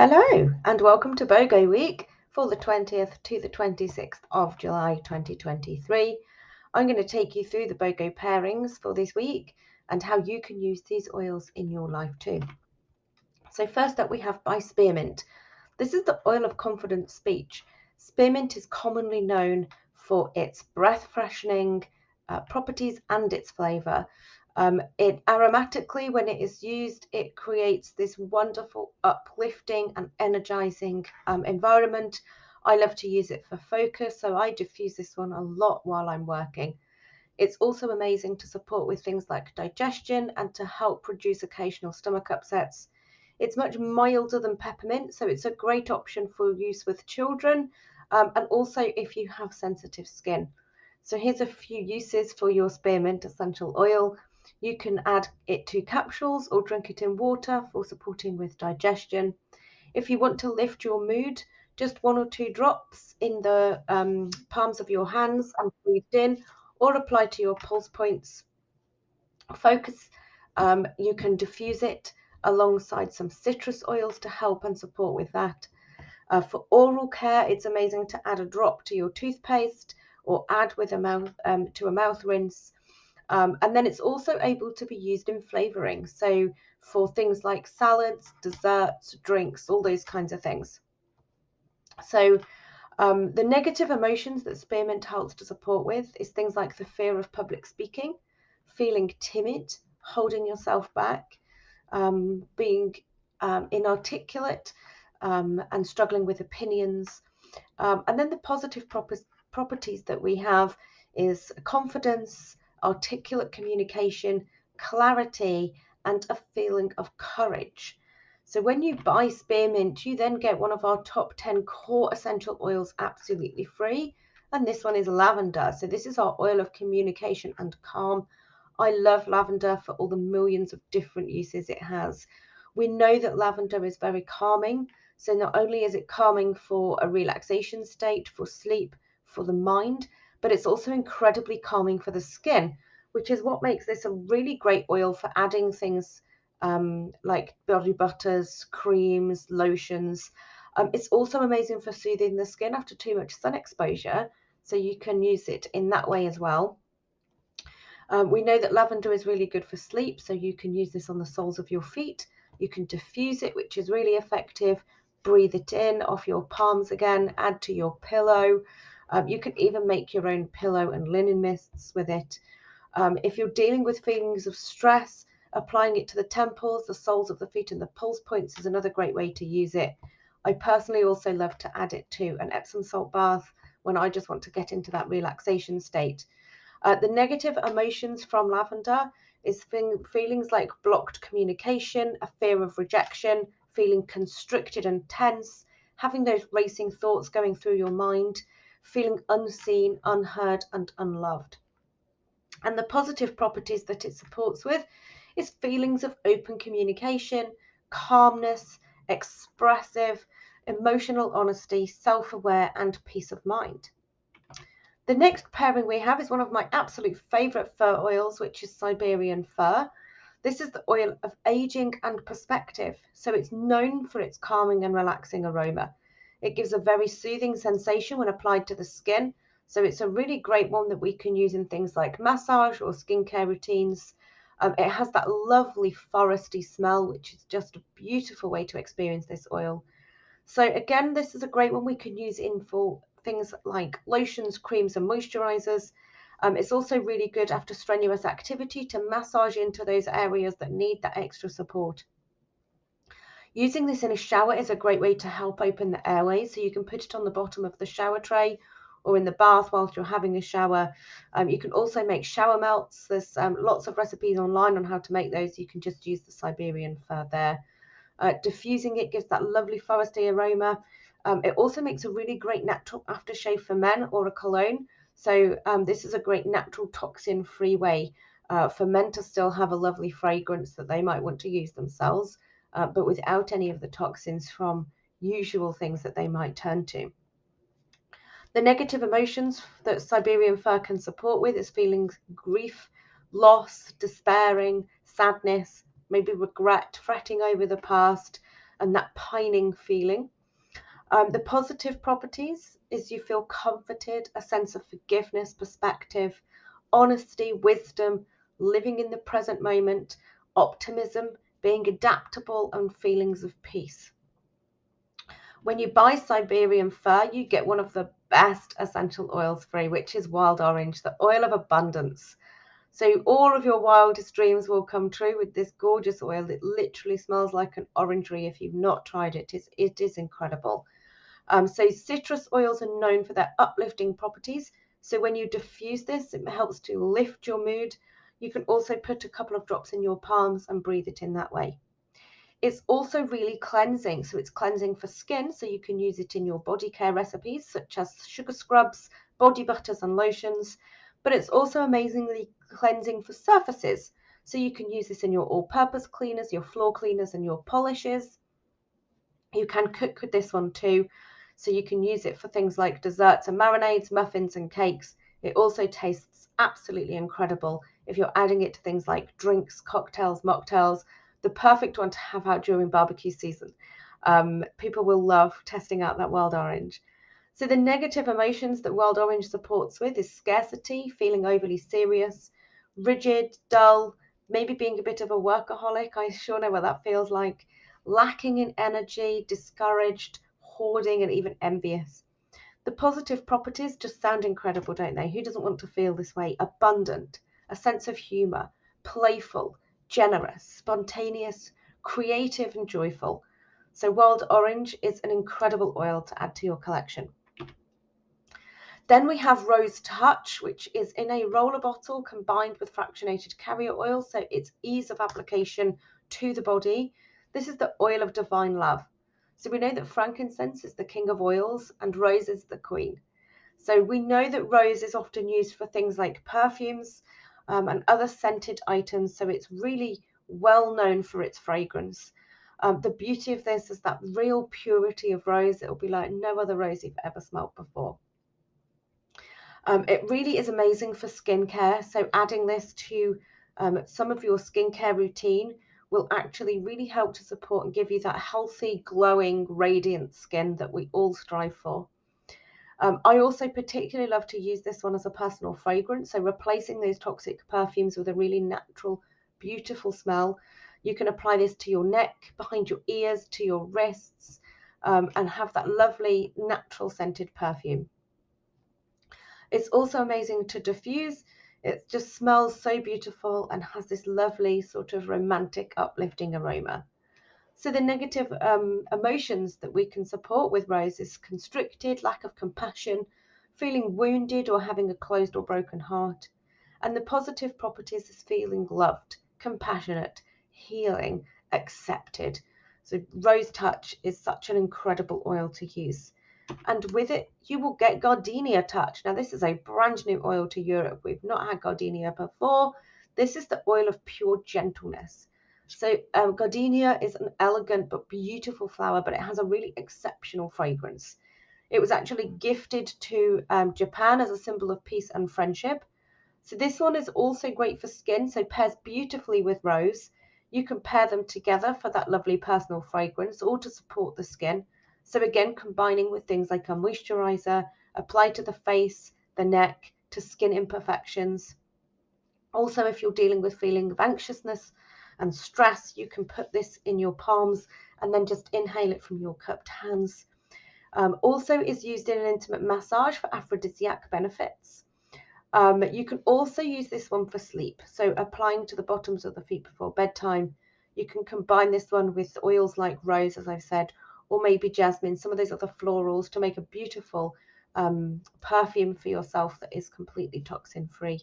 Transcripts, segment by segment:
Hello and welcome to BOGO week for the 20th to the 26th of July 2023. I'm going to take you through the BOGO pairings for this week and how you can use these oils in your life too. So first up we have by Spearmint. This is the oil of confident speech. Spearmint is commonly known for its breath freshening properties and its flavour. It aromatically, when it is used, it creates this wonderful, uplifting and energizing environment. I love to use it for focus, so I diffuse this one a lot while I'm working. It's also amazing to support with things like digestion and to help reduce occasional stomach upsets. It's much milder than peppermint, so it's a great option for use with children and also if you have sensitive skin. So here's a few uses for your spearmint essential oil. You can add it to capsules or drink it in water for supporting with digestion. If you want to lift your mood, just 1 or 2 drops in the palms of your hands and breathed in, or apply to your pulse points. Focus, you can diffuse it alongside some citrus oils to help and support with that. For oral care, it's amazing to add a drop to your toothpaste or add with to a mouth rinse. And then it's also able to be used in flavoring. So for things like salads, desserts, drinks, all those kinds of things. So the negative emotions that spearmint helps to support with is things like the fear of public speaking, feeling timid, holding yourself back, being inarticulate, and struggling with opinions. And then the positive properties that we have is confidence, articulate communication, clarity, and a feeling of courage. So when you buy spearmint, you then get one of our top 10 core essential oils absolutely free. And this one is lavender. So this is our oil of communication and calm. I love lavender for all the millions of different uses it has. We know that lavender is very calming. So not only is it calming for a relaxation state, for sleep, for the mind, but it's also incredibly calming for the skin, which is what makes this a really great oil for adding things like body butters, creams, lotions. It's also amazing for soothing the skin after too much sun exposure, so you can use it in that way as well. We know that lavender is really good for sleep, so you can use this on the soles of your feet. You can diffuse it, which is really effective. Breathe it in off your palms again, add to your pillow. You can even make your own pillow and linen mists with it. If you're dealing with feelings of stress, applying it to the temples, the soles of the feet, and the pulse points is another great way to use it. I personally also love to add it to an Epsom salt bath when I just want to get into that relaxation state. The negative emotions from lavender is feelings like blocked communication, a fear of rejection, feeling constricted and tense, having those racing thoughts going through your mind, feeling unseen, unheard, and unloved. And the positive properties that it supports with is feelings of open communication, calmness, expressive, emotional honesty, self-aware, and peace of mind. The next pairing we have is one of my absolute favourite fur oils, which is Siberian fir. This is the oil of aging and perspective, so it's known for its calming and relaxing aroma. It gives a very soothing sensation when applied to the skin, so it's a really great one that we can use in things like massage or skincare routines. It has that lovely foresty smell, which is just a beautiful way to experience this oil. So again, this is a great one we can use in for things like lotions, creams, and moisturizers. It's also really good after strenuous activity to massage into those areas that need that extra support. Using this in a shower is a great way to help open the airways. So you can put it on the bottom of the shower tray or in the bath whilst you're having a shower. You can also make shower melts. There's lots of recipes online on how to make those. You can just use the Siberian fir there. Diffusing it gives that lovely foresty aroma. It also makes a really great natural aftershave for men or a cologne. So this is a great natural toxin-free way for men to still have a lovely fragrance that they might want to use themselves, but without any of the toxins from usual things that they might turn to. The negative emotions that Siberian fir can support with is feelings grief, loss, despairing, sadness, maybe regret, fretting over the past. and that pining feeling. The positive properties is you feel comforted, a sense of forgiveness, perspective, honesty, wisdom, living in the present moment, optimism, being adaptable, and feelings of peace. When you buy Siberian fir, you get one of the best essential oils free, which is wild orange, the oil of abundance. So all of your wildest dreams will come true with this gorgeous oil. It literally smells like an orangery. If you've not tried it, it is incredible. So citrus oils are known for their uplifting properties. So when you diffuse this, it helps to lift your mood. You can also put a couple of drops in your palms and breathe it in that way. It's also really cleansing. So it's cleansing for skin. So you can use it in your body care recipes, such as sugar scrubs, body butters and lotions. But it's also amazingly cleansing for surfaces. So you can use this in your all-purpose cleaners, your floor cleaners and your polishes. You can cook with this one too. So you can use it for things like desserts and marinades, muffins and cakes. It also tastes absolutely incredible if you're adding it to things like drinks, cocktails, mocktails. The perfect one to have out during barbecue season. People will love testing out that wild orange. So the negative emotions that wild orange supports with is scarcity, feeling overly serious, rigid, dull, maybe being a bit of a workaholic. I sure know what that feels like. Lacking in energy, discouraged, hoarding, and even envious. The positive properties just sound incredible, don't they? Who doesn't want to feel this way? Abundant, a sense of humor, playful, generous, spontaneous, creative, and joyful. So wild orange is an incredible oil to add to your collection. Then we have Rose Touch, which is in a roller bottle combined with fractionated carrier oil, so it's ease of application to the body. This is the oil of divine love. So we know that frankincense is the king of oils and rose is the queen. So we know that rose is often used for things like perfumes and other scented items, so it's really well known for its fragrance. The beauty of this is that real purity of rose. It'll be like no other rose you've ever smelled before. It really is amazing for skincare. So adding this to some of your skincare routine will actually really help to support and give you that healthy, glowing, radiant skin that we all strive for. I also particularly love to use this one as a personal fragrance. So replacing those toxic perfumes with a really natural, beautiful smell. You can apply this to your neck, behind your ears, to your wrists, and have that lovely, natural scented perfume. It's also amazing to diffuse. It just smells so beautiful and has this lovely sort of romantic, uplifting aroma. So the negative emotions that we can support with rose is constricted, lack of compassion, feeling wounded or having a closed or broken heart. And the positive properties is feeling loved, compassionate, healing, accepted. So rose touch is such an incredible oil to use. And with it, you will get Gardenia Touch. Now, this is a brand new oil to Europe. We've not had Gardenia before. This is the oil of pure gentleness. So gardenia is an elegant but beautiful flower, but it has a really exceptional fragrance. It was actually gifted to Japan as a symbol of peace and friendship. So this one is also great for skin, so pairs beautifully with rose. You can pair them together for that lovely personal fragrance or to support the skin. So again, combining with things like a moisturizer, apply to the face, the neck, to skin imperfections. Also, if you're dealing with feeling of anxiousness and stress, you can put this in your palms and then just inhale it from your cupped hands. Also is used in an intimate massage for aphrodisiac benefits. You can also use this one for sleep. So applying to the bottoms of the feet before bedtime. You can combine this one with oils like rose, as I've said, or maybe jasmine, some of those other florals to make a beautiful perfume for yourself that is completely toxin free.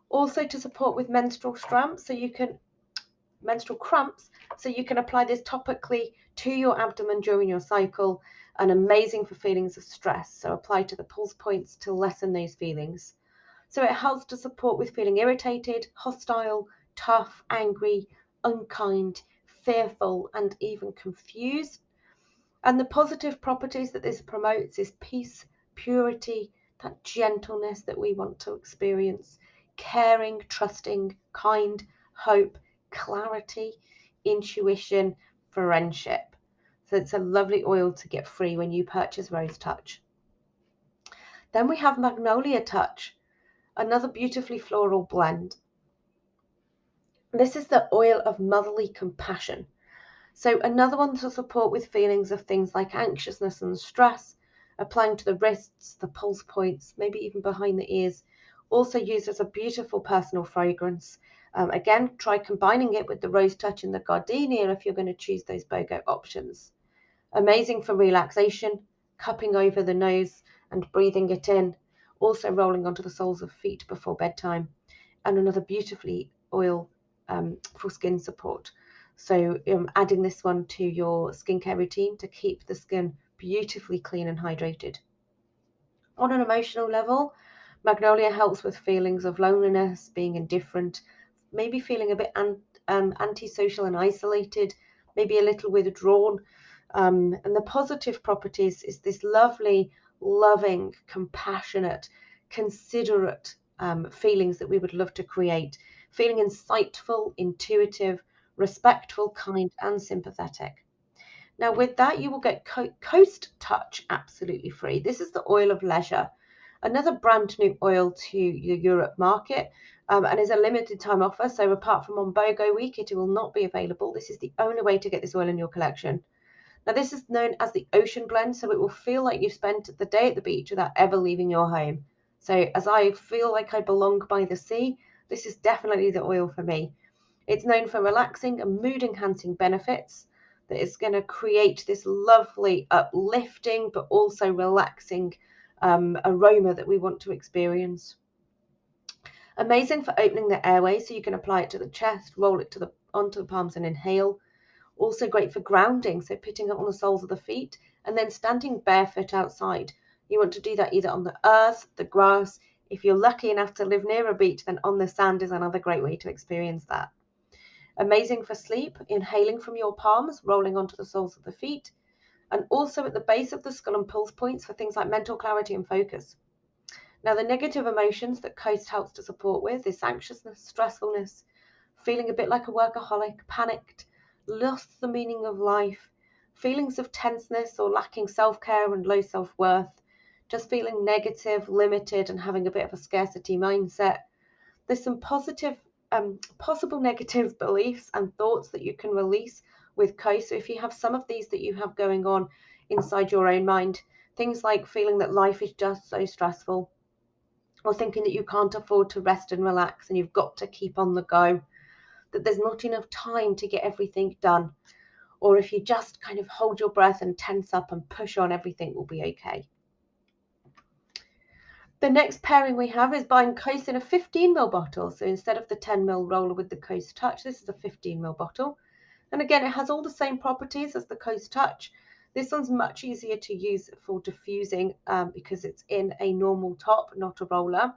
Also to support with menstrual cramps, so you can apply this topically to your abdomen during your cycle, and amazing for feelings of stress. So apply to the pulse points to lessen those feelings. So it helps to support with feeling irritated, hostile, tough, angry, unkind, fearful, and even confused. And the positive properties that this promotes is peace, purity, that gentleness that we want to experience, caring, trusting, kind, hope, clarity, intuition, friendship. So it's a lovely oil to get free when you purchase Rose Touch. Then we have Magnolia Touch, another beautifully floral blend. This is the oil of motherly compassion. So another one to support with feelings of things like anxiousness and stress, applying to the wrists, the pulse points, maybe even behind the ears. Also used as a beautiful personal fragrance. Again, try combining it with the Rose Touch and the Gardenia if you're going to choose those BOGO options. Amazing for relaxation, cupping over the nose and breathing it in. Also rolling onto the soles of feet before bedtime. And another beautifully oil for skin support. So adding this one to your skincare routine to keep the skin beautifully clean and hydrated. On an emotional level, Magnolia helps with feelings of loneliness, being indifferent, maybe feeling a bit antisocial and isolated, maybe a little withdrawn. And the positive properties is this lovely, loving, compassionate, considerate feelings that we would love to create. Feeling insightful, intuitive, respectful, kind, and sympathetic. Now, with that, you will get Coast Touch absolutely free. This is the oil of leisure, another brand new oil to the Europe market, and is a limited time offer. So, apart from on BOGO week, it will not be available. This is the only way to get this oil in your collection. Now, this is known as the Ocean Blend, so it will feel like you've spent the day at the beach without ever leaving your home. So, as I feel like I belong by the sea, this is definitely the oil for me. It's known for relaxing and mood enhancing benefits that is going to create this lovely, uplifting, but also relaxing aroma that we want to experience. Amazing for opening the airways, so you can apply it to the chest, roll it onto the palms and inhale. Also great for grounding, so putting it on the soles of the feet and then standing barefoot outside. You want to do that either on the earth, the grass. If you're lucky enough to live near a beach, then on the sand is another great way to experience that. Amazing for sleep, inhaling from your palms, rolling onto the soles of the feet, and also at the base of the skull and pulse points for things like mental clarity and focus. Now, the negative emotions that Coast helps to support with is anxiousness, stressfulness, feeling a bit like a workaholic, panicked, lost the meaning of life, feelings of tenseness or lacking self-care and low self-worth, just feeling negative, limited, and having a bit of a scarcity mindset. There's some possible negative beliefs and thoughts that you can release with Coast. So if you have some of these that you have going on inside your own mind, things like feeling that life is just so stressful, or thinking that you can't afford to rest and relax and you've got to keep on the go, that there's not enough time to get everything done, or if you just kind of hold your breath and tense up and push on, everything will be okay. The next pairing we have is buying Coast in a 15ml bottle. So instead of the 10ml roller with the Coast Touch, this is a 15ml bottle. And again, it has all the same properties as the Coast Touch. This one's much easier to use for diffusing because it's in a normal top, not a roller.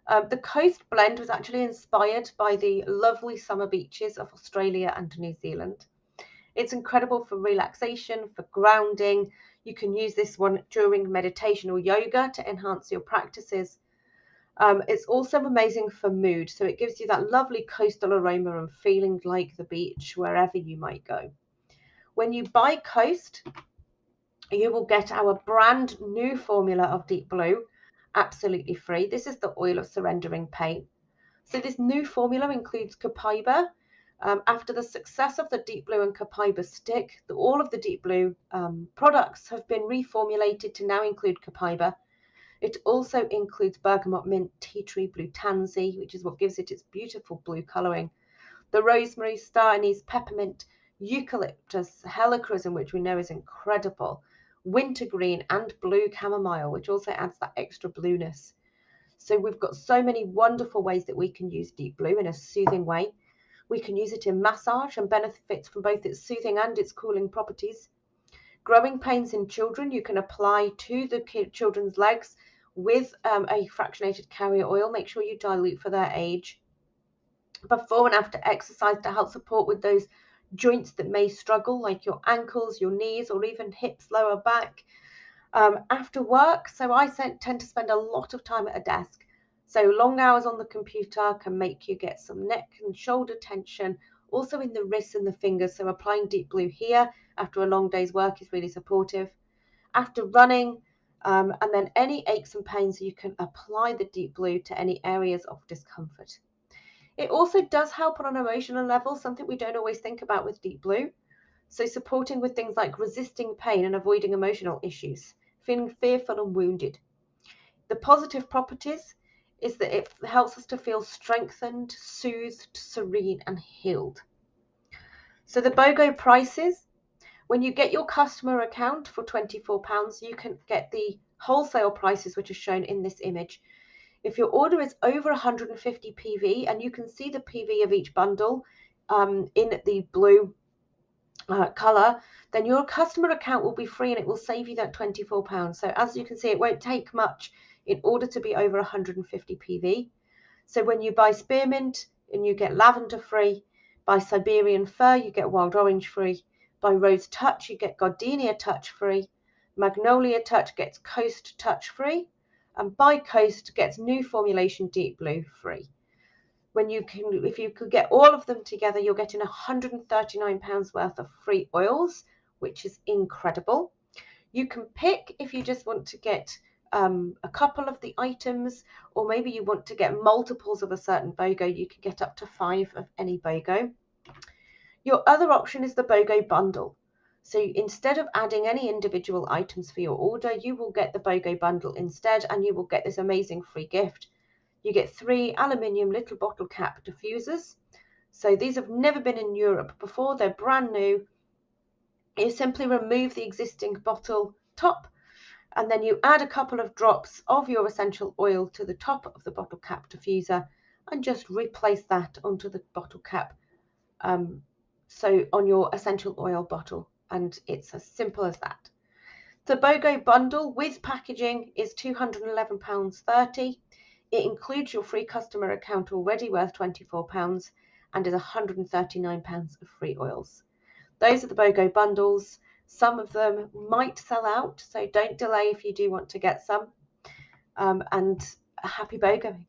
The Coast blend was actually inspired by the lovely summer beaches of Australia and New Zealand. It's incredible for relaxation, for grounding. You can use this one during meditation or yoga to enhance your practices. It's also amazing for mood. So it gives you that lovely coastal aroma and feeling like the beach wherever you might go. When you buy Coast, you will get our brand new formula of Deep Blue absolutely free. This is the oil of surrendering pain. So this new formula includes copaiba. After the success of the Deep Blue and copaiba stick, all of the Deep Blue products have been reformulated to now include copaiba. It also includes bergamot mint, tea tree, blue tansy, which is what gives it its beautiful blue colouring. The rosemary, star anise, peppermint, eucalyptus, helichrysum, which we know is incredible, wintergreen, and blue chamomile, which also adds that extra blueness. So we've got so many wonderful ways that we can use Deep Blue in a soothing way. We can use it in massage and benefits from both its soothing and its cooling properties. Growing pains in children, you can apply to the children's legs with a fractionated carrier oil. Make sure you dilute for their age. Before and after exercise to help support with those joints that may struggle, like your ankles, your knees, or even hips, lower back. After work, so I tend to spend a lot of time at a desk. So long hours on the computer can make you get some neck and shoulder tension, also in the wrists and the fingers. So applying deep blue here after a long day's work is really supportive. After running, and then any aches and pains, you can apply the deep blue to any areas of discomfort. It also does help on an emotional level, something we don't always think about with deep blue. So supporting with things like resisting pain and avoiding emotional issues, feeling fearful and wounded. The positive properties is that it helps us to feel strengthened, soothed, serene, and healed. So the BOGO prices, when you get your customer account for £24, you can get the wholesale prices, which are shown in this image. If your order is over 150 PV, and you can see the PV of each bundle in the blue color, then your customer account will be free and it will save you that £24. So as you can see, it won't take much in order to be over 150 PV. So when you buy spearmint and you get lavender free, buy Siberian fir, you get wild orange free, buy rose touch, you get gardenia touch free, magnolia touch gets coast touch free, and buy coast gets new formulation deep blue free. If you could get all of them together, you're getting £139 worth of free oils, which is incredible. You can pick if you just want to get a couple of the items, or maybe you want to get multiples of a certain BOGO. You can get up to 5 of any BOGO. Your other option is the BOGO bundle. So instead of adding any individual items for your order, you will get the BOGO bundle instead, and you will get this amazing free gift. You get 3 aluminium little bottle cap diffusers. So these have never been in Europe before. They're brand new. You simply remove the existing bottle top, and then you add a couple of drops of your essential oil to the top of the bottle cap diffuser and just replace that onto the bottle cap. So on your essential oil bottle, and it's as simple as that. The BOGO bundle with packaging is £211.30. It includes your free customer account already worth £24 and is £139 of free oils. Those are the BOGO bundles. Some of them might sell out, so don't delay if you do want to get some. And happy BOGOing.